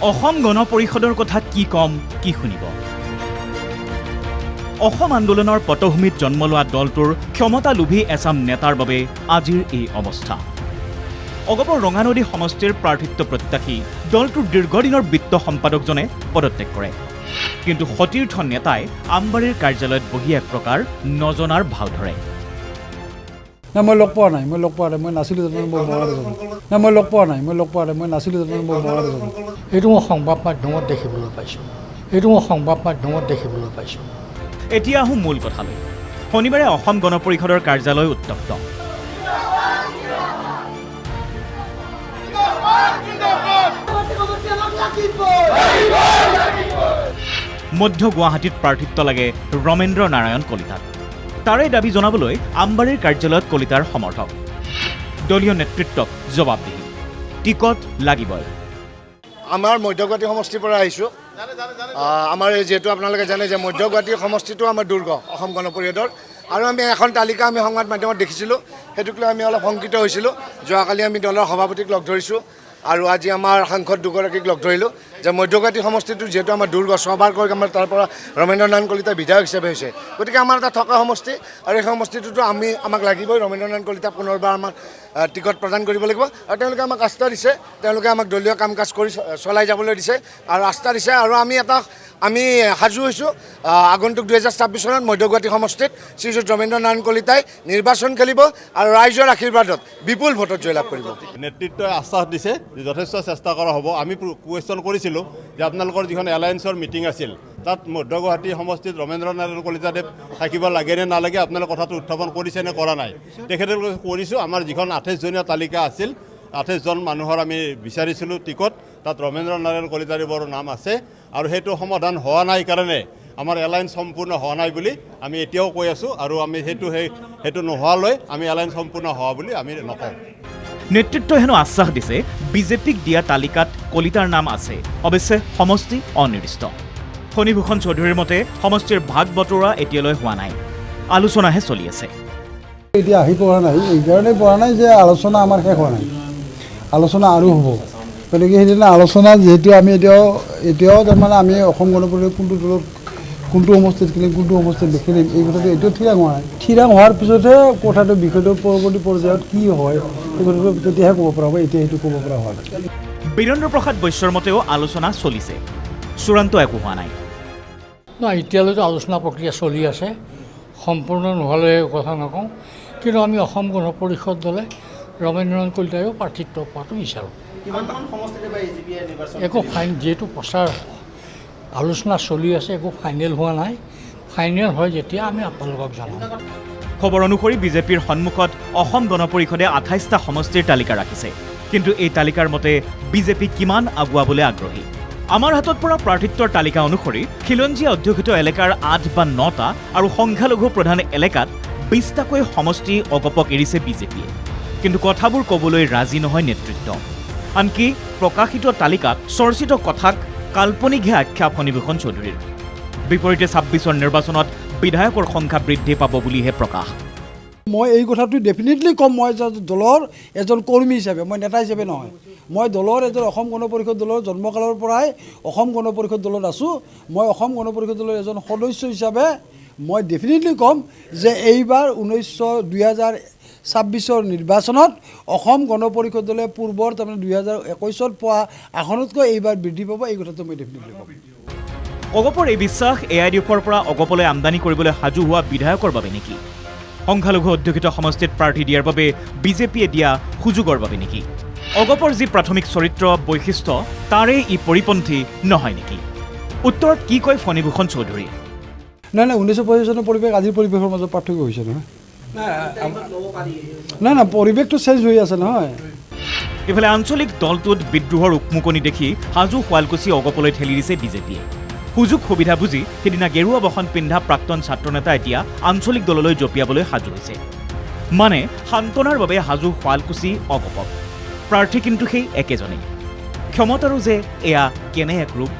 অসম গণ পৰিষদৰ কথা কি কম কি শুনিব অসম আন্দোলনৰ পটভূমিত জন্ম লোৱা দলটোৰ ক্ষমতা লোভী এচাম নেতাৰ বাবে আজিৰ এই অৱস্থা অগপৰ ৰঙানদী সমষ্টিৰ প্ৰাৰ্থিত্ব প্ৰত্যাশী দলটোৰ দীৰ্ঘদিনৰ বিত্ত সম্পাদকজনে পদত্যাগ কৰে কিন্তু সতীৰ্থ নেতাই আমবাৰীৰ কাৰ্যালয়ত বহি এক প্ৰকাৰ নজনাৰ ভাও ধৰে মই লগ পোৱা নাই মই নাছিলোঁ মই লগ পোৱা নাই মই নাছিলোঁ এইটো মই সংবাদ মাধ্যমত দেখিবলৈ পাইছোঁ এতিয়া আহোঁ মূল কথালৈ শনিবাৰে অসম গণ পৰিষদৰ কাৰ্যালয় উত্তপ্ত মধ্য গুৱাহাটীত প্ৰাৰ্থিত্ব লাগে ৰমেন্দ্ৰ নাৰায়ণ কলিতাক তাৰে দাবী জনাবলৈ আমবাৰীৰ কাৰ্যালয়ত কলিতাৰ সমৰ্থক দলীয় নেতৃত্বক জবাবদিহি টিকট লাগিবই আমাৰ মধ্যগুৱাহাটী সমষ্টিৰ পৰা আহিছোঁ আমাৰ যেহেতু আপোনালোকে জানে যে মধ্যগুৱাহাটী সমষ্টিটো আমাৰ দুৰ্গ অসম গণ পৰিষদৰ আৰু আমি এখন তালিকা আমি সংবাদ মাধ্যমত দেখিছিলোঁ সেইটোক লৈ আমি অলপ শংকিত হৈছিলোঁ যোৱাকালি আমি দলৰ সভাপতিক লগ ধৰিছোঁ আৰু আজি আমাৰ সাংসদ দুগৰাকীক লগ ধৰিলোঁ যে মধ্যগুৱাহাটী সমষ্টিটো যিহেতু আমাৰ দুৰ্গ ছবাৰ কৰি আমাৰ তাৰ পৰা ৰমেন্দ্ৰ নাৰায়ণ কলিতা বিধায়ক হিচাপে হৈছে গতিকে আমাৰ এটা থকা সমষ্টি আৰু এই সমষ্টিটোতো আমাক লাগিবই ৰমেন্দ্ৰ নাৰায়ণ কলিতা পুনৰবাৰ আমাক টিকট প্ৰদান কৰিব লাগিব আৰু তেওঁলোকে আমাক আস্থা দিছে তেওঁলোকে আমাক দলীয় কাম কাজ কৰি চলাই যাবলৈ দিছে আৰু আস্থা দিছে আৰু আমি সাজু হৈছোঁ আগন্তুক 2026 চনত মধ্যগুৱাহাটী সমষ্টিত শ্ৰীযুত ৰমেন্দ্ৰ নাৰায়ণ কলিতাই নিৰ্বাচন খেলিব আৰু ৰাইজৰ আশীৰ্বাদত বিপুল ভোটত জয়লাভ কৰিব নেতৃত্বই আশ্বাস দিছে যে যথেষ্ট চেষ্টা কৰা হ'ব আমি কুৱেশ্যন কৰিছিলোঁ যে আপোনালোকৰ যিখন এলায়েন্সৰ মিটিং আছিল তাত মধ্যগুৱাহাটী সমষ্টিত ৰমেন্দ্ৰ নাৰায়ণ কলিতাদেৱ থাকিব লাগে নে নালাগে আপোনালোকে কথাটো উত্থাপন কৰিছে নে কৰা নাই তেখেতলোকে কৰিছোঁ আমাৰ যিখন 28 জনীয়া তালিকা আছিল 28 জন মানুহৰ আমি বিচাৰিছিলোঁ টিকট তাত ৰমেন্দ্ৰ নাৰায়ণ কলিতাদেৱৰ নাম আছে আৰু সেইটো সমাধান হোৱা নাই কাৰণে আমাৰ এলায়েন্স সম্পূৰ্ণ হোৱা নাই বুলি আমি এতিয়াও কৈ আছোঁ আৰু আমি সেইটো নোহোৱালৈ আমি এলায়েন্স সম্পূৰ্ণ হোৱা বুলি আমি নকওঁ নেতৃত্বই হেনো আশ্বাস দিছে বিজেপিক দিয়া তালিকাত কলিতাৰ নাম আছে অৱশ্যে সমষ্টি অনিৰ্দিষ্ট ফণীভূষণ চৌধুৰীৰ মতে সমষ্টিৰ ভাগ বতৰা এতিয়ালৈ হোৱা নাই আলোচনাহে চলি আছে এতিয়া আহি পৰা নাই এইকাৰণে পৰা নাই যে আলোচনা আমাৰ শেষ হোৱা নাই আলোচনা আৰু হ'ব গতিকে সেইদিনা আলোচনা যিহেতু আমি এতিয়াও তাৰমানে আমি অসম গণ পৰিষদ কোনটো দলত কোনটো সমষ্টিত খেলিম কোনটো সমষ্টিত নেখেলিম এই কথাটো এতিয়াও থিৰাং হোৱা নাই থিৰাং হোৱাৰ পিছতহে কথাটো বিষয়টো পৰৱৰ্তী পৰ্যায়ত কি হয় সেই কথাটো তেতিয়াহে ক'ব পৰা হ'ব এতিয়া সেইটো ক'ব পৰা হোৱা নাই বীৰেন্দ্ৰ প্ৰসাদ বৈশ্যৰ মতেও আলোচনা চলিছে চূড়ান্ত একো হোৱা নাই এতিয়ালৈতো আলোচনা প্ৰক্ৰিয়া চলি আছে সম্পূৰ্ণ নোহোৱালৈ কথা নকওঁ কিন্তু আমি অসম গণ পৰিষদ দলে ৰমেন্দ্ৰ নাৰায়ণ কলিতায়ো প্ৰাৰ্থিত্ব পোৱাটো বিচাৰোঁ একো যিহেতু প্ৰচাৰ আলোচনা চলি আছে একো ফাইনেল হোৱা নাই ফাইনেল হয় যেতিয়া আমি আপোনালোকক জনাম খবৰ অনুসৰি বিজেপিৰ সন্মুখত অসম গণ পৰিষদে 28টা সমষ্টিৰ তালিকা ৰাখিছে কিন্তু এই তালিকাৰ মতে বিজেপি কিমান আগুৱাবলৈ আগ্ৰহী আমাৰ হাতত পৰা প্ৰাৰ্থিত্বৰ তালিকা অনুসৰি খিলঞ্জীয়া অধ্যুষিত এলেকাৰ 8 বা 9টা আৰু সংখ্যালঘু প্ৰধান এলেকাত 20টাকৈ সমষ্টি অগপক এৰিছে বিজেপিয়ে কিন্তু কথাবোৰ ক'বলৈ ৰাজি নহয় নেতৃত্ব আনকি প্ৰকাশিত তালিকাত চৰ্চিত কথাক কাল্পনিকহে আখ্যা ফণীভূষণ চৌধুৰীৰ বিপৰীতে 26ৰ নিৰ্বাচনত বিধায়কৰ সংখ্যা বৃদ্ধি পাব বুলিহে প্ৰকাশ মই এই কথাটো ডেফিনেটলি ক'ম মই দলৰ এজন কৰ্মী হিচাপে মই নেতা হিচাপে নহয় মই দলৰ এজন অসম গণ পৰিষদ দলৰ জন্মকালৰ পৰাই অসম গণ পৰিষদ দলত আছোঁ মই অসম গণ পৰিষদ দলৰ এজন সদস্য হিচাপে মই ডেফিনেটলি ক'ম যে এইবাৰ 2026ৰ নিৰ্বাচনত অসম গণ পৰিষদ দলে পূৰ্বৰ তাৰমানে 2021ত পোৱা আসনতকৈ এইবাৰ বৃদ্ধি পাব এই কথাটো মই ডেফিনেটলি ক'ম অগপৰ এই বিশ্বাস এআইডিএফৰ পৰা অগপলৈ আমদানি কৰিবলৈ সাজু হোৱা বিধায়কৰ বাবে নেকি সংখ্যালঘু অধ্যুষিত সমষ্টিত প্ৰাৰ্থী দিয়াৰ বাবে বিজেপিয়ে দিয়া সুযোগৰ বাবে নেকি অগপৰ যি প্ৰাথমিক চৰিত্ৰ বৈশিষ্ট্য তাৰে ই পৰিপন্থী নহয় নেকি উত্তৰত কি কয় ফণীভূষণ চৌধুৰী নাই 1950 চনৰ পৰিৱেশ আজিৰ পৰিৱেশৰ মাজত পাৰ্থক্য হৈছে নহয় নাই পৰিৱেশটো চেঞ্জ হৈ আছে নহয় ইফালে আঞ্চলিক দলটোত বিদ্ৰোহৰ উকমুকনি দেখি সাজু শুৱালকুছি অগপলৈ ঠেলি দিছে বিজেপিয়ে সুযোগ সুবিধা বুজি সিদিনা গেৰুৱা বসন পিন্ধা প্ৰাক্তন ছাত্ৰ নেতা এতিয়া আঞ্চলিক দললৈ জপিয়াবলৈ সাজু হৈছে মানে সান্তনাৰ বাবে সাজু শুৱালকুছি অগপক প্ৰাৰ্থী কিন্তু সেই একেজনেই ক্ষমতাৰো যে এয়া কেনে এক ৰূপ